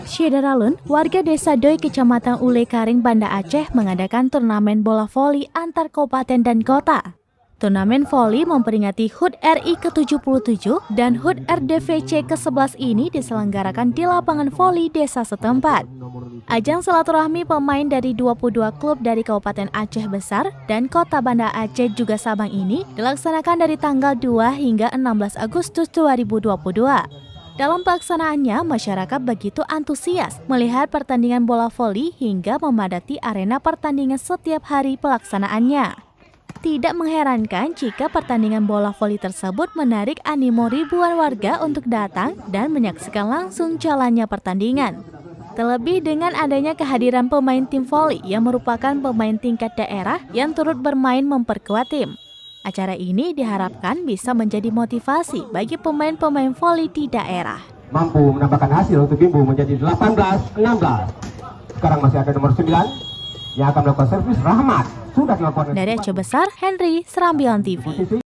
Syedaralun, warga desa Doi, Kecamatan Ule Karing, Banda Aceh mengadakan turnamen bola voli antar kabupaten dan kota. Turnamen voli memperingati HUT RI ke-77 dan HUT RDVC ke-11 ini diselenggarakan di lapangan voli desa setempat. Ajang silaturahmi pemain dari 22 klub dari Kabupaten Aceh Besar dan Kota Banda Aceh juga Sabang ini dilaksanakan dari tanggal 2 hingga 16 Agustus 2022. Dalam pelaksanaannya, masyarakat begitu antusias melihat pertandingan bola voli hingga memadati arena pertandingan setiap hari pelaksanaannya. Tidak mengherankan jika pertandingan bola voli tersebut menarik animo ribuan warga untuk datang dan menyaksikan langsung jalannya pertandingan. Terlebih dengan adanya kehadiran pemain tim voli yang merupakan pemain tingkat daerah yang turut bermain memperkuat tim. Acara ini diharapkan bisa menjadi motivasi bagi pemain-pemain voli di daerah. Mampu menambahkan hasil untuk Bimbu menjadi 18-16. Sekarang masih ada nomor 9 yang akan melakukan servis. Rahmat sudah dilakukan. Dari Aceh Besar, Henry, Serambilan TV.